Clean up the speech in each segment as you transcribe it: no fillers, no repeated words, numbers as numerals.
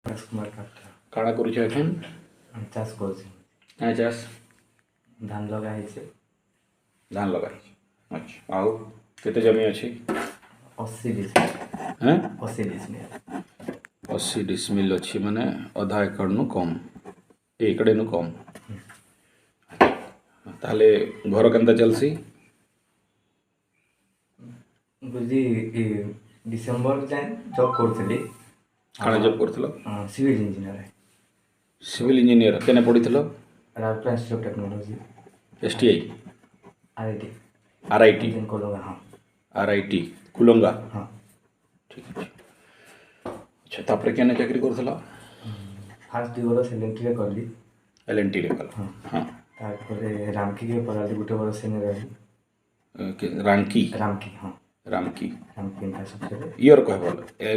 ରାଜକୁମାର କାଠ କାଣା କରୁଛ ଏଖେନ୍? ଚାଷ କରୁଛି। କାଁ ଚାଷ? ଧାନ ଲଗା ହେଇଛି। ଧାନ ଲଗା ହେଇଛି। ଆଚ୍ଛା, ଆଉ କେତେ ଜମି ଅଛି? 80 ଡିସମିଲ୍। ହେଁ 80 ଡିସମିଲ୍। 80 ଡିସମିଲ୍ ଅଛି, ମାନେ ଅଧା ଏକଡ଼ନୁ କମ୍, ଏକଡ଼େନୁ କମ୍। ତାହେଲେ ଘର କେନ୍ତା ଚାଲସି? ବୁଝି ଡିସେମ୍ବର ଯାଏଁ ଜବ୍ କରୁଥିଲି। କାଣା ଜବ୍ କରୁଥିଲ? Civil engineer. Civil engineer. କେନେ ପଢ଼ିଥିଲ? Rourkela institute of technology. STI, RIT। RIT, Kalunga. ହଁ RIT କୁଲଙ୍ଗା। ହଁ। ଠିକ୍ ଅଛି। ଆଚ୍ଛା, ତାପରେ କେନେ ଚାକିରି କରୁଥିଲ? ଫାର୍ଷ୍ଟ 2 ବର୍ଷ ଏଲ୍ଏନ୍ଟିରେ କଲି। LNTରେ କଲ। ହଁ। ହଁ। ତାପରେ ରାମକିରେ ପଢ଼ାଲି ଗୋଟେ ବର୍ଷ ସେନେ ରହିଲି। ରାଙ୍କି ରାମକି। ହଁ ରାମକି ରାମକି ଇନଫ୍ରାଷ୍ଟ୍ରକ୍ଚରରେ ଇୟର କହିବ।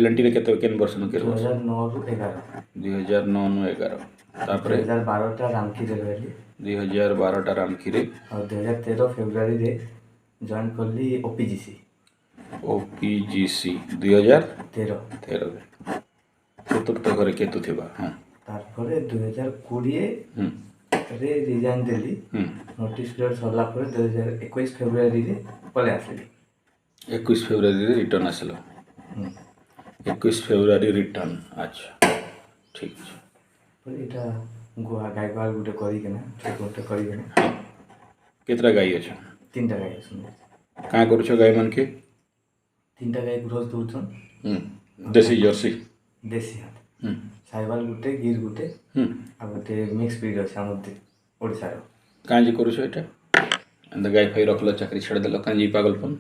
LNTରେ କେତେ କେନ୍ ବର୍ଷରୁ କେତେ ବର୍ଷ? 2009ରୁ 11। 2009 11। ତାପରେ 2012ଟା ରାମକିରେ ରହିଲି। 2012ଟା ରାମକିରେ। ଆଉ 2013 ଫେବୃଆରୀରେ ଜଏନ୍ କଲି OPGC। OPGC 2013ରେ ଚତୁର୍ଥ ଘରେ କେତୁ ଥିବା। ହଁ। ତାପରେ 2020ରେ ରିଜାଇନ୍ ଦେଲି। ନୋଟିସ୍ ପିରିୟଡ଼ ସରିଲା ପରେ 2021 ଫେବୃଆରୀରେ ପଳେଇ ଆସିଲି। 21 ଫେବୃଆରୀରେ ରିଟର୍ନ ଆସିଲ। 21 ଫେବୃଆରୀ ରିଟର୍ନ। ଆଚ୍ଛା, ଠିକ୍ ଅଛି। ଏଇଟା ଗାଈ ଗୁହାଳ ଗୋଟେ କରିକିନା ଗୋଟେ କରିକିନା। କେତେଟା ଗାଈ ଅଛ? 3ଟା ଗାଈ ଅଛନ୍ତି। କାଁ କରୁଛ ଗାଈମାନକେ? 3ଟା ଗାଈ ଗ୍ରୋଥ୍ ଦଉଛନ୍। ଦେଶୀ ଜର୍ସି? ଦେଶୀ ହାତ। ସାହିୱାଲ ଗୋଟେ, ଗିର୍ ଗୋଟେ, ଆଉ ଗୋଟେ ମିକ୍ସ ବ୍ରିଡ୍ ଅଛି ଆମର ଓଡ଼ିଶାର। କାଁଜି କରୁଛ ଏଇଟା? ଏନ୍ତା ଗାଈ ଫାଇ ରଖିଲ, ଚାକିରି ଛାଡ଼ିଦେଲ, କାଁଜି ପାଗଲପନ?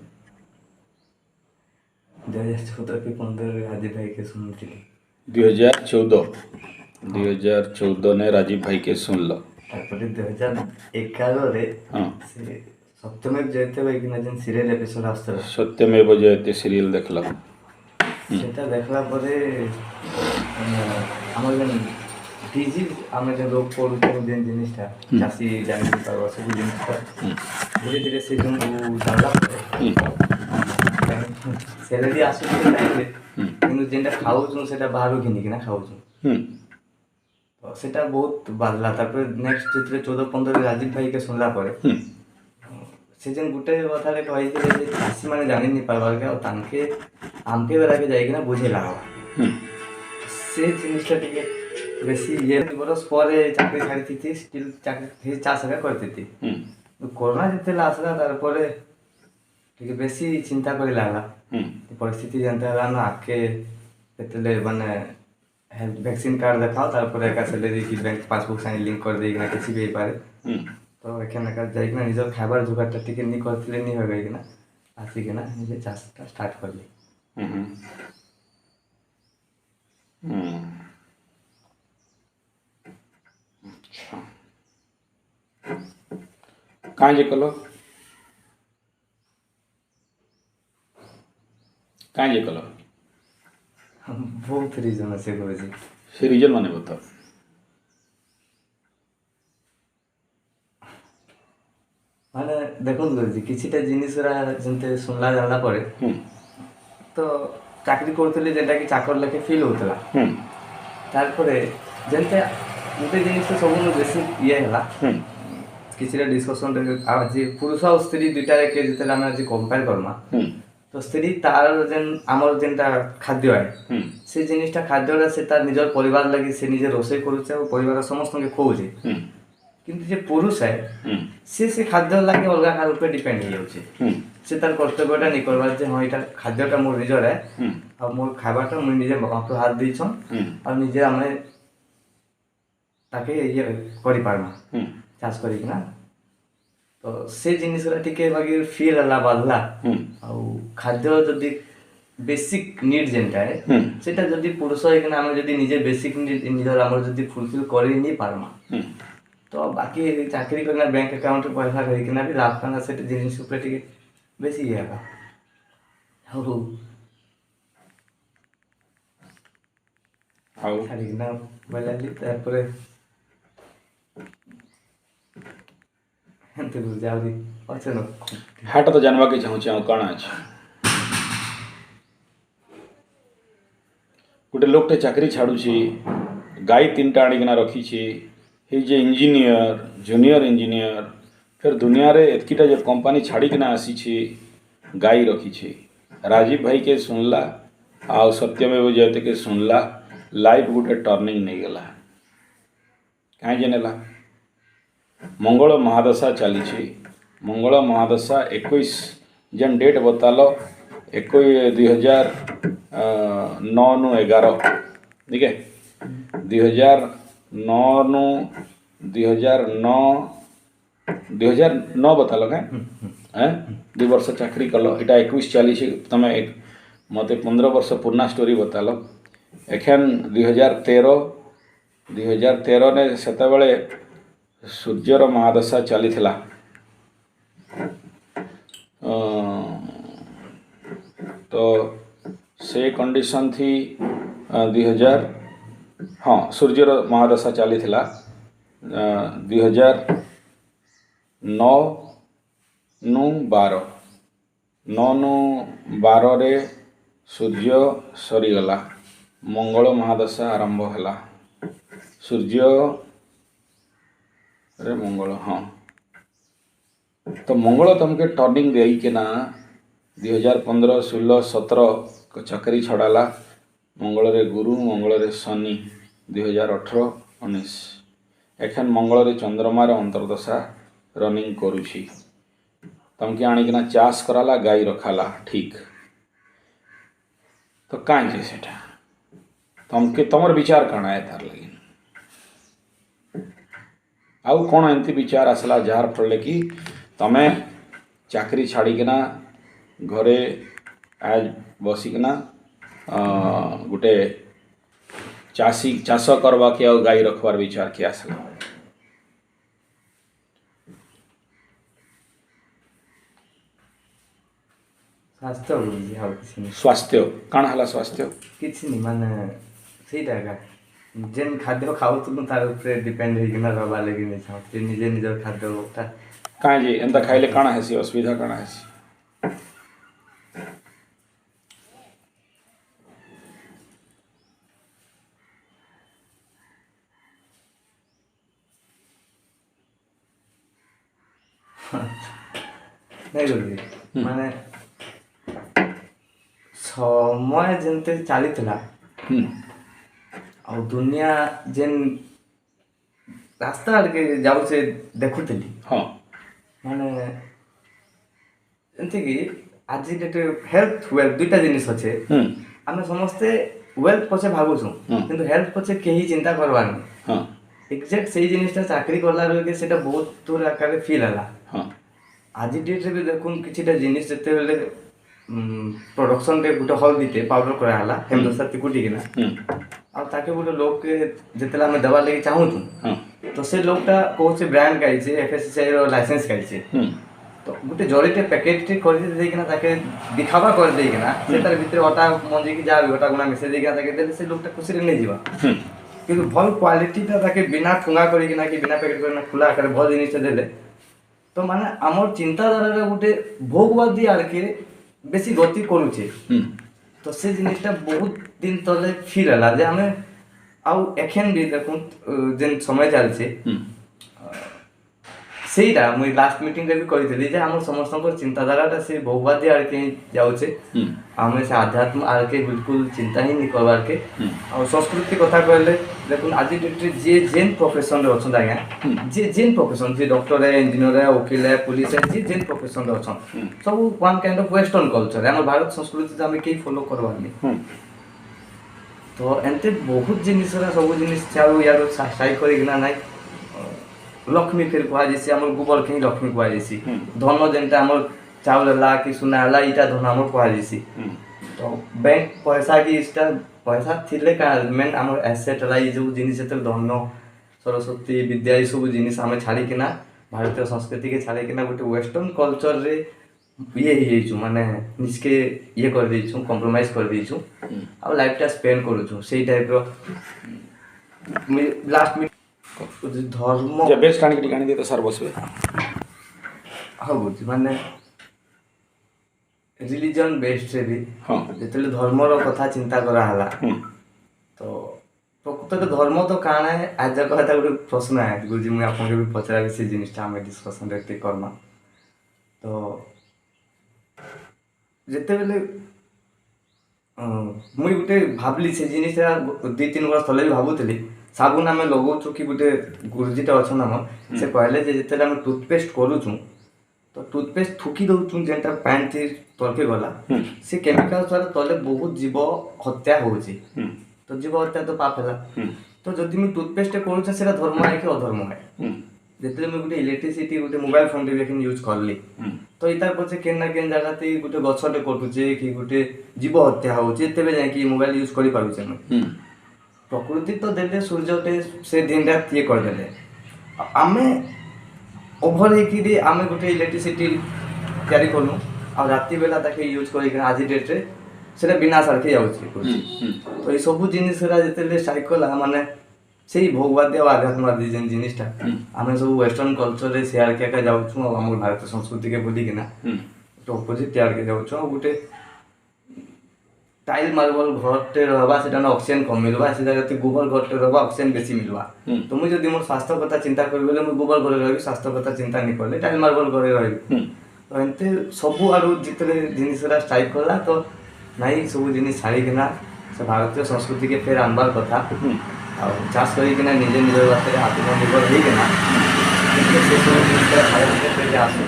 2014 କି 15ରେ ରାଜୀବ ଭାଇକେ ଶୁଣୁଥିଲି। 2014 ରାଜୀବ ଭାଇ के सुन लो। ତାପରେ 2011ରେ ସେ ସତ୍ୟମେବ ଜୟତେ ଭାଇକିନା ଯେନ୍ ସିରିଏଲ୍ ଏପିସୋଡ୍ ଆସୁଥିଲା, ସତ୍ୟମେବ ଜୟତେ ସିରିଏଲ୍ ଦେଖିଲ? ସେଟା ଦେଖିଲା ପରେ ଆମର ଯେନ୍ ଡିଜିଜ୍ ଆମେ ଯେନ୍ ରୋଗ ପଡ଼ୁଛୁ, ଯେନ୍ ଜିନିଷଟା ଚାଷୀ ଜାଣି ପାରବା ସବୁ ଜିନିଷଟା ଧୀରେ ଧୀରେ ସେ ଯେଉଁ ଜାଣିଲା ପରେ ସେଲେରି ଆସୁଛି ଟାଇମ୍ରେ, କିନ୍ତୁ ଯେନ୍ଟା ଖାଉଛୁ ସେଟା ବାହାରୁ ଘିନିକିନା ଖାଉଛୁ। ତ ସେଟା ବହୁତ ବାଧିଲା। ତାପରେ ନେକ୍ସଟ ଯେତେବେଳେ 14-15ରେ ରାଜୀବ ଭାଇକେ ଶୁଣିଲା ପରେ ସେ ଯେନ୍ ଗୋଟେ କଥାରେ କହିଥିଲେ ଯେ ଚାଷୀମାନେ ଜାଣି ନି ପାରବାର କେ, ଆଉ ତାଙ୍କେ ଆମକେ ବେଲାକେ ଯାଇକିନା ବୁଝେଇ ଲାଗ୍ବା। ସେ ଜିନିଷଟା ଟିକେ ବେଶୀ 2 ବର୍ଷ ପରେ ଚାକିରି ଛାଡ଼ିଥିଲି, ଷ୍ଟିଲ୍ ଚାକିରି ଚାଷ ଏକା କରିଥିଲି। କରୋନା ଯେତେବେଳେ ଆସିଲା ତାରପରେ ଟିକେ ବେଶୀ ଚିନ୍ତା କରି ଲାଗ୍ଲା। ପରିସ୍ଥିତି ଯେନ୍ତା ହେଲା ନା, ଆଗକେ କେତେବେଳେ ମାନେ ହେଲ୍ଥ ଭ୍ୟାକ୍ସିନ୍ କାର୍ଡ଼ ଦେଖାଅ, ତାପରେ ଏକା ସେଲେରୀ କି ବ୍ୟାଙ୍କ ପାସବୁକ୍ ସାଙ୍ଗେ ଲିଙ୍କ୍ କରିଦେଇକିନା କିଛି ବି ହେଇପାରେ। ତ ଏଖେନ୍ ଏକା ଯାଇକିନା ନିଜର ଖାଇବାର ଯୋଗାଡ଼ଟା ଟିକେ ନି କରିଥିଲେ ନି ହେବା କିନା ଆସିକିନା ନିଜେ ଚାଷଟା ଷ୍ଟାର୍ଟ କଲି। କାଁଜି କଲ? କାଁଜି କଲ? ବହୁତ ରିଜନ୍ ଅଛି କହୁଛି। ସେ ରିଜନ୍ ମାନେ ବତାଅ। ମାନେ ଦେଖନ୍ତୁ କହୁଛି, କିଛିଟା ଜିନିଷରା ଯେମିତି ଶୁଣିଲା ଜାଣିଲା ପରେ ତ ଚାକିରି କରୁଥିଲି, ଯେନ୍ଟାକି ଚାକର ଲେଖେ ଫିଲ୍ ହେଉଥିଲା। ତାରପରେ ଯେନ୍ତା ଗୋଟେ ଜିନିଷ ସବୁଠୁ ବେଶୀ ଇଏ ହେଲା, କିଛିଟା ଡିସ୍କସନ୍ରେ ଆଜି ପୁରୁଷ ଆଉ ସ୍ତ୍ରୀ ଦୁଇଟାରେ କେ ଯେତେବେଳେ ଆମେ ଆଜି କମ୍ପେୟାର କର୍ମା, ତ ସ୍ତ୍ରୀ ତାର ଯେନ୍ ଆମର ଯେନ୍ଟା ଖାଦ୍ୟ ଆଏ, ସେ ଜିନିଷଟା ଖାଦ୍ୟଟା ସେ ତାର ନିଜର ପରିବାର ଲାଗି ସେ ନିଜେ ରୋଷେଇ କରୁଛେ ଆଉ ପରିବାର ସମସ୍ତଙ୍କୁ ଖୁଆଉଛେ। କିନ୍ତୁ ଯେ ପୁରୁଷ ଆଏ, ସେ ଖାଦ୍ୟ ଲାଗି ଅଲଗା କାହା ଉପରେ ଡିପେଣ୍ଡ ହେଇଯାଉଛି। ସେ ତାର କର୍ତ୍ତବ୍ୟଟା ନି କରବାର ଯେ ହଁ ଏଇଟା ଖାଦ୍ୟଟା ମୋର ନିଜର ଆଏ, ଆଉ ମୋର ଖାଇବାଟା ମୁଇଁ ନିଜେ ବାପା ହାତ ଦେଇଛନ୍, ଆଉ ନିଜେ ଆମେ ତାକେ ଇଏ କରିପାରମା ଚାଷ କରିକିନା। ତ ସେ ଜିନିଷଟା ଟିକେ ବାକି ଫିଲ୍ ହେଲା, ବାଧଲା। ଆଉ ଖାଦ୍ୟ ଯଦି ବେସିକ୍ ନିଡ୍ ଯେନ୍ଟା ଆଏ, ସେଟା ଯଦି ପୁରୁଷ ହେଇକିନା ଆମେ ଯଦି ନିଜେ ବେସିକ୍ ନିଡ୍ ନିଜର ଆମର ଯଦି ଫୁଲଫିଲ୍ କରି ନି ପାରମା, ତ ବାକି ଚାକିରି କରିକିନା ବ୍ୟାଙ୍କ ଆକାଉଣ୍ଟରେ ପଇସା ରହିକିନା ବି ଲାଭ କାଣା, ସେଟା ଜିନିଷ ଉପରେ ଟିକେ ବେଶୀ ଇଏ ହେଲା। ଆଉ ଛାଡ଼ିକିନା ବୋଇଲାଲି, ତାପରେ ଏମିତି ବୁଝେ ଆହୁରି ଅଛେ ନ। ହାଟା ତ ଜାଣିବାକେ ଚାହୁଁଛି, ଆଉ କାଣା ଅଛି? गोटे लोकटे चाकरी छाड़ुची गाई 3टा आनिकिना रखीची हे जे इंजीनियर जूनियर इंजीनियर फिर दुनिया रे एतकीटा जो कंपनी छाड़िकिना आसीची गाई रखीची राजीव भाई के सुनला आ सत्यमेव जयते के सुनला लाइफ गोटे टर्निंग नहीं गला कहीं जनेला मंगल महादशा चली मंगल महादशा 21 जेन डेट बतालो 2009 नु 11 ठीक है 2009 नु 2009 बतालो क्या हैं 2 वर्ष चाकरी कल इटा 21 चली तुम एक मत 15 वर्ष पुराना स्टोरी बतालो एखन 2013 ने सेतबेले सूर्यर महादशा चली तो से कंडीशन थी 2000 हाँ सूर्यर महादशा चली 2009 नु 12 रे सूर्य सरीगला मंगल महादशा आरंभ है सूर्य रे मंगल हाँ तो मंगल तुमके टर्निंग दे कि ना 2015 16 17 चाकरी छड़ाला मंगल रे गुरु मंगल रे शनि 2018 19 एखन मंगल रे चंद्रमा रे अंतर्दशा रनिंग करुछि तुमके आनिकिना चाष कराला गाई रखाला ठीक तो कहीं सेटा तुमके तुमर विचार कण है तार लगी आउ कौन एमती विचार आसला जार फल कि तमें चाकरी छाड़िकिना घरे आज बसिकिना गोटे चाष करवा के आ गाई रखवार विचार के आसला स्वास्थ्य बुझी हाउ किसी स्वास्थ्य काण हला स्वास्थ्य किसी नहीं माने ସେଇଟା ଏକା ଯେନ୍ ଖାଦ୍ୟ ଖାଉଥିଲୁ ତାର ଉପରେ ଡିପେଣ୍ଡ ହେଇକିନା ରହିବା ଲାଗି ନେଇ ଚାହୁଁଛି ନିଜେ ନିଜର ଖାଦ୍ୟଟା କାଁ ଯେ ଏନ୍ତା ଖାଇଲେ କାଣା ହେସି ଅସୁବିଧା କାଣା ହେସି ନାଇଁ କରୁଛି ମାନେ ସମୟ ଯେମିତି ଚାଲିଥିଲା ଆଉ ଦୁନିଆ ଯେନ୍ ରାସ୍ତା ଆଡ଼କେ ଯାଉଛେ ଦେଖୁଥିଲି ହଁ ମାନେ ଏମିତିକି ଆଜି ଡେଟ୍ରେ ହେଲ୍ଥ ୱେଲ୍ଥ ଦୁଇଟା ଜିନିଷ ଅଛେ ଆମେ ସମସ୍ତେ ୱେଲ୍ଥ ପଛେ ଭାବୁଛୁ କିନ୍ତୁ ହେଲ୍ଥ ପଛେ କେହି ଚିନ୍ତା କରବାନି ଏକ୍ଜାକ୍ଟ ସେଇ ଜିନିଷଟା ଚାକିରି କଲା ବେଳକେ ସେଇଟା ବହୁତ ଦୂର ଆକାରରେ ଫିଲ୍ ହେଲା ଆଜି ଡେଟ୍ରେ ବି ଦେଖୁନ୍ କିଛିଟା ଜିନିଷ ଯେତେବେଳେ ପ୍ରଡକ୍ସନ୍ରେ ଗୋଟେ ହଳଦୀଟେ ପାଉଡର କରାହେଲା ହେମଦସ୍ତା କୁଟିକିନା ଆଉ ତାକେ ଗୋଟେ ଲୋକକେ ଯେତେବେଳେ ଆମେ ଦେବାର୍ ଲାଗି ଚାହୁଁଛୁ ତ ସେ ଲୋକଟା କହୁଛେ ବ୍ରାଣ୍ଡ ଗାଇଛେ FSSAIର ଲାଇସେନ୍ସ ଗାଇଛେ ତ ଗୋଟେ ଜରିଟେ ପ୍ୟାକେଟ୍ଟେ କରି ଦେଇକିନା ତାକେ ଦିଖାବା କରିଦେଇକିନା ସେ ତାର ଭିତରେ ଅଟା ମଞ୍ଜିକି ଯାହା ବି ଅଟା ଗୁଣା ମିଶେଇ ଦେଇକିନା ତାକେ ଦେଲେ ସେ ଲୋକଟା ଖୁସିରେ ନେଇଯିବା କିନ୍ତୁ ଭଲ କ୍ୱାଲିଟିଟା ତାକେ ବିନା ଠୁଙ୍ଗା କରିକିନା କି ବିନା ପ୍ୟାକେଟ୍ କରିକିନା ଖୋଲା ଆକାରରେ ଭଲ ଜିନିଷଟା ଦେଲେ ତ ମାନେ ଆମର ଚିନ୍ତାଧାରାରେ ଗୋଟେ ଭୋଗବାଦୀ ଆଡ଼କେ ବେଶୀ ଗତି କରୁଛେ ତ ସେ ଜିନିଷଟା ବହୁତ ଦିନ ତଳେ ଫିଲ୍ ହେଲା ଯେ ଆମେ ଆଉ ଏଖେନ୍ ବି ଦେଖୁନ୍ ଯେନ୍ ସମୟ ଚାଲିଛେ ସେଇଟା ମୁଇଁ ଲାଷ୍ଟ ମିଟିଂରେ ବି କହିଥିଲି ଯେ ଆମର ସମସ୍ତଙ୍କର ଚିନ୍ତାଧାରାଟା ସେ ବହୁବାଦୀ ଆଡ଼କେ ହିଁ ଯାଉଛେ ଆମେ ସେ ଆଧ୍ୟାତ୍ମ ଆଡ଼କେ ବିଲକୁଲ ଚିନ୍ତା ହିଁ ନି କରବାର୍କେ ଆଉ ସଂସ୍କୃତି କଥା କହିଲେ ଦେଖୁନ୍ ଆଜି ଡେଟ୍ରେ ଯିଏ ଯେନ୍ ପ୍ରଫେସନ୍ରେ ଅଛନ୍ତି ଆଜ୍ଞା ଯିଏ ଯେନ୍ ପ୍ରଫେସନ୍ ଯିଏ ଡକ୍ଟର ଇଞ୍ଜିନିୟର ଓକିଲ ପୁଲିସ ଯିଏ ଯେନ୍ ପ୍ରଫେସନ୍ରେ ଅଛନ୍ ସବୁ one kind of western culture ଆମ ଭାରତ ସଂସ୍କୃତି ଆମେ କେହି ଫଲୋ କରବାନି ତ ଏମିତି ବହୁତ ଜିନିଷରେ ସବୁ ଜିନିଷ ଚାଉ ୟାର ସାଇ କରିକିନା ନାଇଁ ଲକ୍ଷ୍ମୀ ଫେର କୁହାଯାଇଛି ଆମର ଗୋବରକେ ହିଁ ଲକ୍ଷ୍ମୀ କୁହାଯାଇଛି ଧନ ଯେନ୍ଟା ଆମର ଚାଉଳ ହେଲା କି ସୁନା ହେଲା ଏଇଟା ଧନ ଆମର କୁହାଯାଇଛି ତ ବ୍ୟାଙ୍କ ପଇସା କି ଇଟା ପଇସା ଥିଲେ କାଣା ମେନ୍ ଆମର ଆସେଟ୍ ହେଲା ଏଇ ଯେଉଁ ଜିନିଷ ଯେତେବେଳେ ଧନ ସରସ୍ୱତୀ ବିଦ୍ୟା ଏସବୁ ଜିନିଷ ଆମେ ଛାଡ଼ିକିନା ଭାରତୀୟ ସଂସ୍କୃତିକେ ଛାଡ଼ିକିନା ଗୋଟେ ୱେଷ୍ଟର୍ଣ୍ଣ କଲଚର୍ରେ ଇଏ ହେଇଯାଇଛୁ ମାନେ ନିଜକେ ଇଏ କରିଦେଇଛୁ କମ୍ପ୍ରୋମାଇଜ୍ କରିଦେଇଛୁ ଆଉ ଲାଇଫଟା ସ୍ପେଣ୍ଡ କରୁଛୁ ସେଇ ଟାଇପ୍ର ଲାଷ୍ଟ ଧର୍ମ ବେଷ୍ଟ ଆଣିକି ଟିକେ ଆଣିଦିଏ ତ ସାର୍ ବସିବେ ହଁ ବୁଝି ମାନେ ରିଲିଜନ୍ ବେସ୍ଡରେ ବି ହଁ ଯେତେବେଳେ ଧର୍ମର କଥା ଚିନ୍ତା କରାହେଲା तो प्रकृत धर्म तो काण है आज कहता गोटे प्रश्न है गुरुजी मुझे आपको भी पचार से जिनटा आम डिस्कसन करमा तो जिते बेले मुई गोटे भावली से जिनटा 2-3 वर्ष तले भी भावुली साबुन आम लगाऊँ कि गोटे गुरुजीटा अच्छा आम से कहले जिते आम टूथपेस्ट करुचु तो टूथपेस्ट थुकी दौचु जेनटा पैंट थी तलके गला से केमिकल द्वारा तले बहुत जीव हत्या होची तो जीव हत्या तो पाप है तो जदि मुझे टूथपेस्ट करुचे से धर्म है कि अधर्म है जिते मुझे गोटे इलेक्ट्रिसिटी गोटे मोबाइल फोन टे यूज करली तो इतार पछे केन ना केन जगह गोटे गछटे कटुचे कि गोटे जीव हत्या होची तेबे जाय मोबाइल यूज करि पारुचे मुझे प्रकृति तो देले सूर्यटे से दिन रात ये कर देले आमे ओभर होकि आम गोटे इलेक्ट्रिसिटी तैयारी कलु आ राति बेला ताके यूज कर आज डेट रे से बिना सारखे जाऊँगी तो ये सब जिन जिते साइकल माने से भोगवादी और आध्यात्मवादी जेन जिनटा आम सब वेस्टर्न कल्चर रे सेयार क्या जाऊँ आम भारतीय संस्कृति के भूलिकिना गोटे अपोजिट तैयार के जाऊँ गोटे टाइल मार्बल घरटे रहा से ऑक्सीजन कम मिलवा से जगह गोबर घरटे रहा ऑक्सीजन बेसी मिलवा तो मुझे जब मोर स्वास्थ्य कथा चिंता करी मुझे गोबर घरे रही स्वास्थ्य कथा चिंता नहीं कले टाइल मार्बल घरे रही तो एमती सब आड़ू जिते जिनसा स्ट्राइक कला तो नाई सब जिन छाड़िकिना से भारतीय संस्कृति के फेर आनबार कथा चाष करना निजे निज बात आत्मनिर्भर होना से सब जिन आसू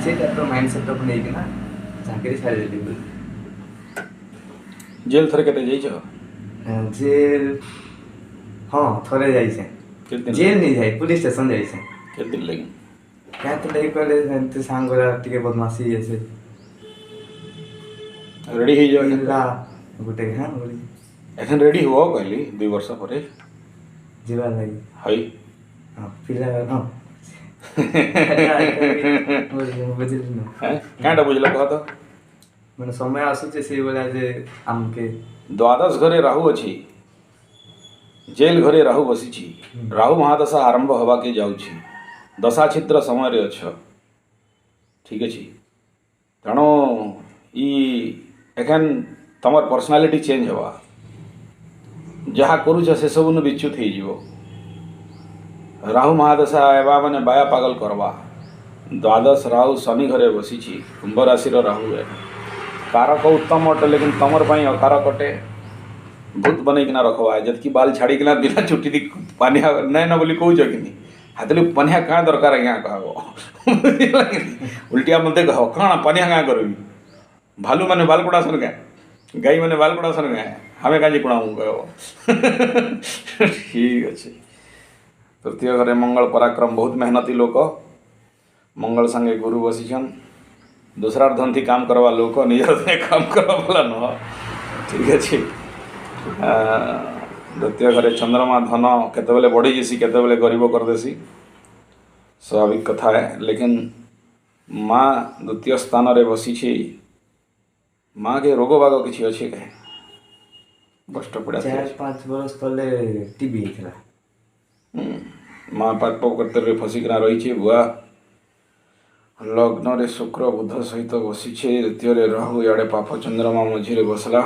से टाइप माइंड सेटअप नहीं चाकरी छाड़ी जेल थरे केते जाइछ जेल हाँ थरे जाइछे जेल नहीं जाए पुलिस स्टेशन जाइछे केते दिन लगी क्या तो नहीं कहले एमती सांगरा टिके बदमाशी ऐसे रेडी हो जाओ इला गोटे हां बोली एखन रेडी हो कहली 2 वर्ष परे जीवा लागि हई हां पिला हां बुझिल न हैं कांटा बुझला कह तो मैंने समय आसुचे से बेला जे आमके द्वादश घरे राहु अछि जेल घरे राहु बसिछि राहु महादशा आरंभ हवा के जाउछि दशा छिद्र समय रे अछ ठीक अछि तेणु ई एखन तमर पर्सनालिटी चेंज हवा जहाँ करूछ से सब विच्युत हो जीवो राहु महादशा एबा माने बाया पागल करवा द्वादश राहु शनि घरे बसिछि कुंभ राशि राहु है कारक उत्तम अटे लेकिन तमर पाई अकारक अटे भूत बनईकिना रखवा जबकि बाल छाड़ीकिना बिना छुट्टी दी पानिया नहीं न बोली कहूच कि हाथले पानिया क्या दरकार आज्ञा कहब उल्टिया मत कह कण पानिया क्या करबी भालू मैंने बाल कुड़ासन क्या गाई मैंने बाल कुड़ासन क्या हमें कहीं कुड़ाऊँ कह ठीक अच्छे तृतीय घरे मंगल पराक्रम बहुत मेहनती लोक मंगल संगे गुरु बसीछन दूसरा धंधी काम करवा लोक निजर काम करवा वाला नुह ठीक अच्छे द्वितीय घरे चंद्रमा धन केतबेले बढ़ी जैसी केतबेले गरीब करदेसी स्वाभाविक कथा है लेकिन माँ द्वितीय स्थान रे बसी माँ के रोग बाग किसी अच्छे कहे कष्ट पड़ा 4-5 वर्ष तले टीबी थला माँ पाक कर्तव्य फसिकिना रही बुआ लग्न रे शुक्र बुध सहित बसी द्वितीय रे राहु इे पाप चंद्रमा मझी बसला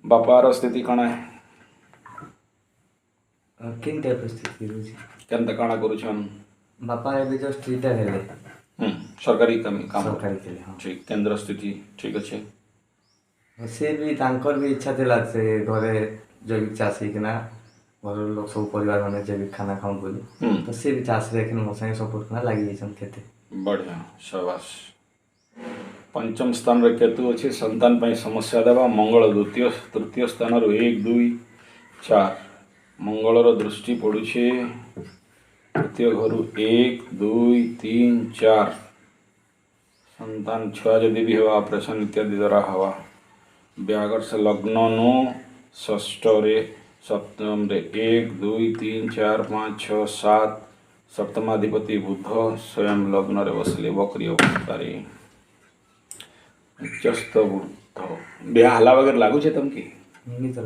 बापार स्थिति कण है किन टाइप स्थिति रोजी केनता काना करूछन बापा एबे जस्ट रिटायर हेले सरकारी काम सरकारी थे हाँ ठीक केंद्र स्थिति ठीक अच्छे से भी तांकर भी इच्छा थिला से घरे जैविक चाष होना घर लोग सब परिवार मैंने जैविक खाना खाऊं बोली तो से भी चाष रे मो संगे सपोर्ट करना लगी जाइछन खेते बढ़िया शाबाश पंचम स्थान रे केतु अच्छे संतान पाई समस्या देवा मंगल द्वितीय तृतीय स्थान रो 1 2 4 मंगलर दृष्टि पड़ुछे तृतीय घर 1 2 3 4 संतान छुआ जदि भी हवा ऑपरेशन इत्यादि द्वारा हवा व्यागर से लग्न नो षष्ठ रे सप्तम रे 1 2 3 4 5 6 7 सप्तमाधिपति बुध स्वयं लग्न रे बसले बकरी अवस्थारे उच्चस्थ बुध ब्याह हला वगैरह लागू छे तुमकी नहीं तो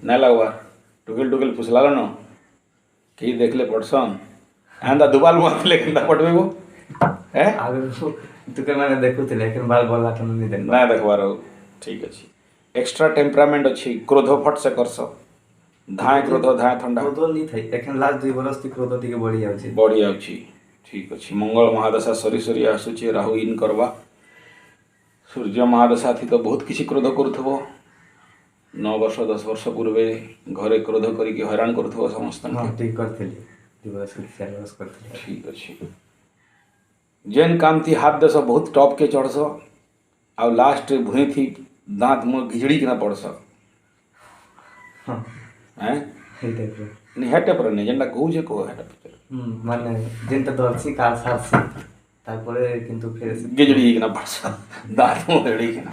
ना लगवा टुकेल टुकेल फुसला न कि देखले पड़सन आंदा दुबाल मार लेकिन पटबे वो है आगे तो के माने देखुते लेकिन बाल बोला तो नहीं देख ना देखवार ठीक अच्छे एक्स्ट्रा टेम्परामेंट अच्छी क्रोध फट से करस धाए क्रोध धाए थंडा क्रोध नहीं थाई एखन लास्ट 2 बरस थी क्रोध टिके बढ़ी जाउची बढ़ी जाउची ठीक अच्छी मंगल महादशा सरी सरी आसुची राहु इन करवा सूर्य महादशा थी तो बहुत किसी क्रोध करुथबो 9 वर्ष 10 वर्ष पूर्वे घरे क्रोध करिकी हैरान करुथबो समस्त हां ठीक करथली 2 बरस 4 बरस करथली ठीक अच्छी जेन काम थी हाथ दस बहुत टॉप के चढ़स आ लास्ट भुई थी दांत मुँह घिजड़ी किना पड़स हां हैं हे टाइप रो नहीं हेटे पर नहीं जेनटा कहू जे को हेटे पर মানে যেটা ধরছি কাজ সারছি তারপরে কিন্তু ফের गिजड़ी किना पड़स दांत मुँह घिजड़ी किना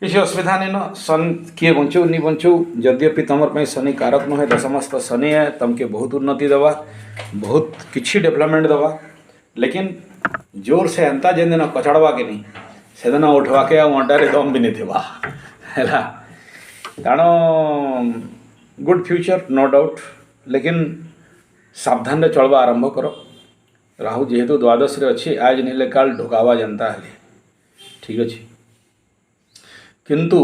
किसी असुविधा नहीं न सन किए बंचू नहीं बंचू यद्यपि तुमर पे शनि कारक न है दशमस्त शनि है तुमके बहुत उन्नति दवा बहुत किसी डेवलपमेंट दवा लेकिन जोर से अंता जेन दिन कचड़वा के नहीं से दिन उठवा के अंटारे दम भी नहीं थिबा है कारण गुड फ्यूचर नो डाउट लेकिन सावधान रे चलवा आरंभ करो राहु जेहेतु द्वादश रे अच्छी आज नहीं काल ढोकावा जनता है ठीक अच्छे किंतु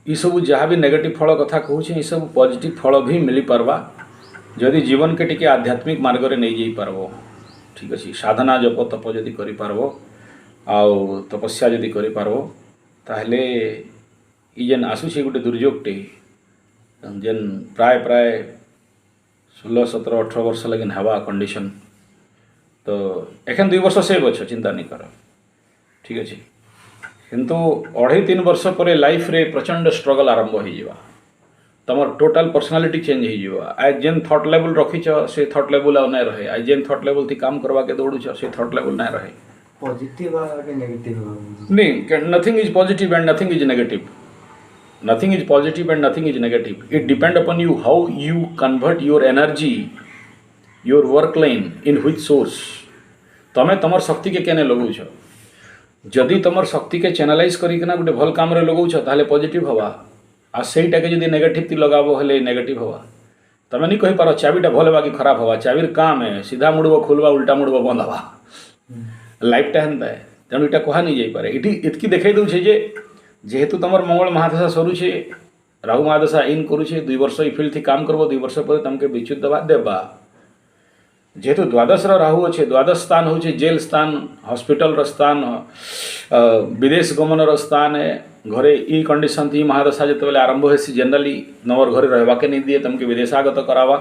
ये सब जहाँ भी नेगेटिव फल कथा कहूँ ये सब पॉजिटिव फल भी मिल पारवा जदि जीवन के टिके आध्यात्मिक मार्ग रे नहीं जाई पारबो ठीक अच्छे साधना जप तप जदि करि पारबो आउ तपस्या जदि करि पारबो ताहले ई जेन आसुछे गोटे दुर्योगटे जेन प्राय प्राय 16 17 18 वर्ष लगिन हवा कंडीशन तो एखन 2 वर्ष सेव अच्छे चिंता नहीं कर ठीक अच्छे किंतु 2.5-3 वर्ष पर लाइफ रे प्रचंड स्ट्रगल आरंभ हो तमर टोटल पर्सनालिटी चेंज हो आज जेन थॉट लेवल रखीच से थॉट लेवल आ नहीं रहे आज जेन थॉट लेवल थी काम करवा के दौड़ूच से थॉट लेवल नहीं रहे पॉजिटिव आके नेगेटिव नहीं nothing is positive and nothing is negative nothing is positive and nothing is negative it depend upon you how you convert your energy your work line in which source तमें तमर शक्ति के केने लगौछ जदि तमर शक्ति के चैनलाइज करिकना गोटे भल काम रे लगौछ ताले पॉजिटिव हवा आ सेटा के जदि नेगेटिव ती लगाबो हले नेगेटिव हवा तमें नहीं कहि पारो चाबीटा भल हवा कि खराब हवा चाबीर काम है सीधा मुड़बो खुलवा उल्टा मुड़बो बंद हवा लाइफ टा हंदा है तेणु इटा कहा नहीं जाई पारे इटी इतकी देखाई दउछे जे जेहेतु तुमर मंगल महादशा सरुचे राहु महादशा इन करुचे 2 वर्ष ई फील्ड थी काम करबो 2 वर्ष पर तुमके विच्युत दवा देबा जेहेतु द्वादश राहु अच्छे द्वादश स्थान होचे जेल स्थान हॉस्पिटल रो स्थान विदेश गमन रो स्थान है घरे ई कंडीशन थी महादशा जते बेले आरंभ हेसी जनरली नवर घरे रहबा के नहीं दिए तुमके विदेशागत करावा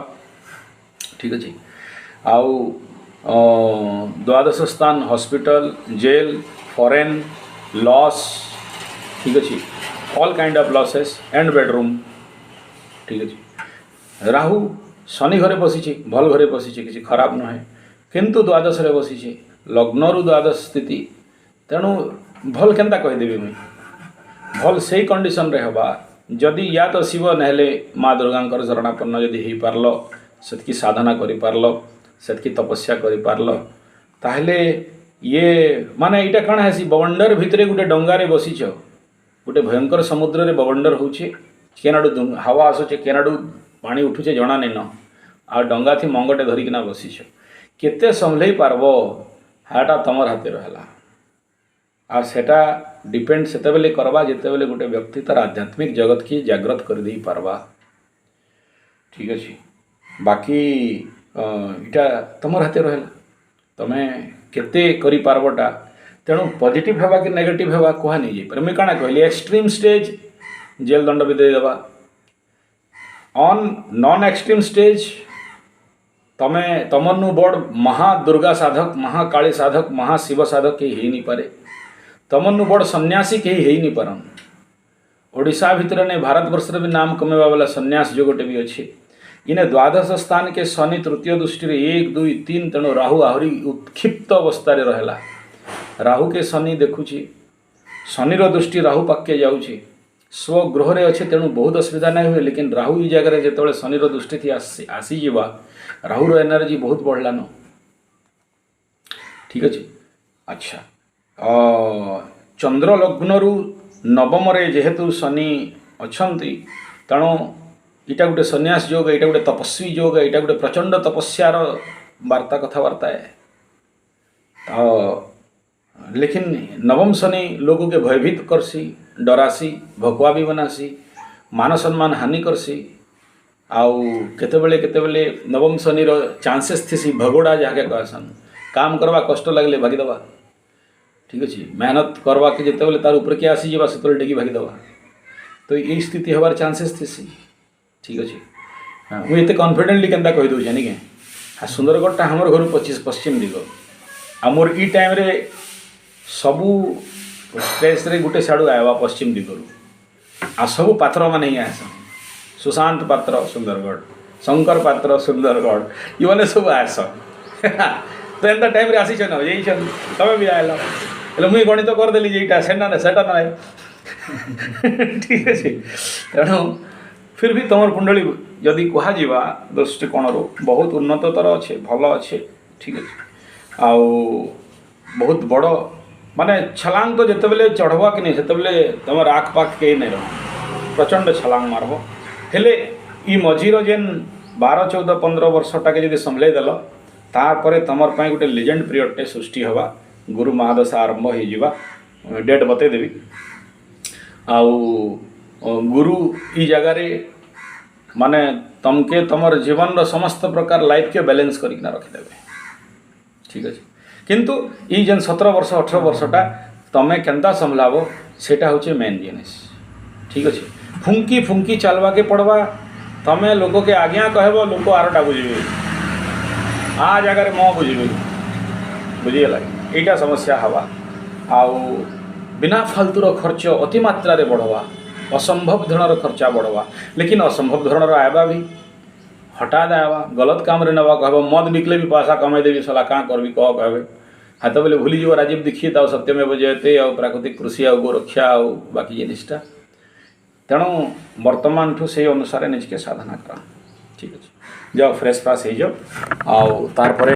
ठीक अछि आउ द्वादश स्थान हॉस्पिटल जेल फॉरेन लॉस ठीक अच्छे all kind of losses and bedroom ठीक अच्छे राहु शनि घरे बसी भल घरे बसी किसी खराब न है किंतु द्वादश रे बसी लग्न रु द्वादश स्थिति तेणु भल केनता कहीदेवी मुई भल से कंडीशन रे हवा जदि या तो शिव नहले माँ दुर्गा शरणापन्न जदि हो पारल सेतकी साधना करि पारल सेतकी तपस्या करि पारल ताहले ये माने इटा कण है बवंडर भितरे गोटे डंगारे बसीच गोटे भयंकर समुद्र रे बवंडर होचे केनाडू हवा आसुचे केनाडू पानी उठुचे जना नहीं न आ डंगा थी मंगटे धरिकिना बसीछ केते संभलई पारबो हाटा तमर हाथे रहला आ सेटा डिपेंड सेते बेले करबा जेते बेले गोटे व्यक्ति तार आध्यात्मिक जगत की जागृत कर देई पारबा ठीक अछि बाकी इटा तमर हाथे रहला तमे केते करि पारबोटा तेणु पॉजिटिव हवा कि नेगेटिव हवा कहा नहीं जाए पर मुझे काଣା कहली एक्सट्रीम स्टेज जेल दंड भी देदेवा ऑन नॉन एक्सट्रीम स्टेज तमे तमनु बड़ महादुर्गा साधक महाकाली साधक महाशिव साधक कहीं हो नहीं पारे तमनु बड़ सन्यासी कहीं हो नहीं पारन ओडिशा भितर ने भारत वर्ष भी नाम कमेवा वाला सन्यास जो गोटे भी अच्छे इने द्वादश स्थान के शनि तृतीय दृष्टि 1 2 3 तेणु राहु आहरी उत्क्षिप्त अवस्था रहा राहु के शनि देखुची शनिर दृष्टि राहु पाके जाऊँगी स्वगृह रे अच्छे तेणु बहुत असुविधा नहीं हुए लेकिन राहु ई जगह जो शनिर दृष्टि थी आसीजा राहुर एनर्जी बहुत बढ़लान ठीक अच्छे अच्छा चंद्र लग्न रु नवम रे जेहेतु शनि अच्छी तेणु इटा गोटे सन्यास योग यहाँ गोटे तपस्वी योग यहाँ गोटे प्रचंड तपस्यार वार्ता कथबार्ता है लेकिन नवम शनि लोगों के भयभीत करसी डरासी भकुआ भी बनासी मान सम्मान हानि करसी आउ केतेबेले नवम शनि चांसेस थी भगोड़ा जहाँके कहसन काम करवा कष्ट लगले भागीदवा ठीक अच्छे मेहनत करवा के जिते तार ऊपर के आसी जा से डेगी भागीदवा तो ये स्थिति हबार चांसेस थी ठीक अच्छे मुझे कॉन्फिडेंटली केनता कही दूचे नहीं हाँ सुंदरगढ़टा हमर घर पश्चिम दिग आमर ई टाइम रे सबू स्ट्रेस रे गुटे साड़ू आवा पश्चिम दिगरू आ सबू पात्र मैंने ही आस सुशांत पात्र सुंदरगढ़ शंकर पात्र सुंदरगढ़ ये मैंने सब आस तो एंता टाइम रे आसी न यही तमें भी आयल हेल्ले मुई गणित करदेली जेटा सेटा सेटा ना ठीक अच्छे तेणु फिर भी तुम कुंडली जदि कह दृष्टिकोण बहुत उन्नततर अच्छे भल अच्छे ठीक अच्छे आउ बहुत बड़ माने छलांग तो जिते चढ़वा कि नहीं से तुम आख पाख कहीं नहीं रह प्रचंड छलांग मारब हेले ई मझीर जेन 12 14 15 वर्षटा के संभल देल तापर तुम गोटे लेजेंड पीरियडटे सृष्टि हवा गुरु महादशा आरंभ हो डेट बतईदेवी आउ गुरु ई जगार माने तमके तुमर जीवन रो समस्त प्रकार लाइफ के बैलेंस करके रखिदेवे ठीक अच्छे किंतु ई जेन 17 वर्ष 18 वर्षटा तमें केनता संभलाब सेटा होचे मेन जिनिस ठीक अच्छे फुंकी फुंकी चलवा के पड़वा तमें लोक के आज्ञा कहब लोक आरटा बुझे आ जगार म बुझे बुझीगला यहीटा समस्या हवा आउ बिना फालतूर खर्च अति मात्रा रे बढ़वा असंभव धरणर खर्चा बढ़वा लेकिन असंभव धरणर आवा भी हठात आवा गलत काम रे नवा कहब मद बिकले भी पैसा कमाई देवी सला क्या करबी कह कहे हाँ तो बोले भूलीज राजीव दीक्षित आ सत्यमेव जयते आ प्राकृतिक कृषि आ गोरक्षा आ बाकी जिनिसटा तेणु वर्तमान ठू से अनुसार निजके साधना कर ठीक अच्छे जाओ फ्रेश फ्राश हो जाओ आउ तार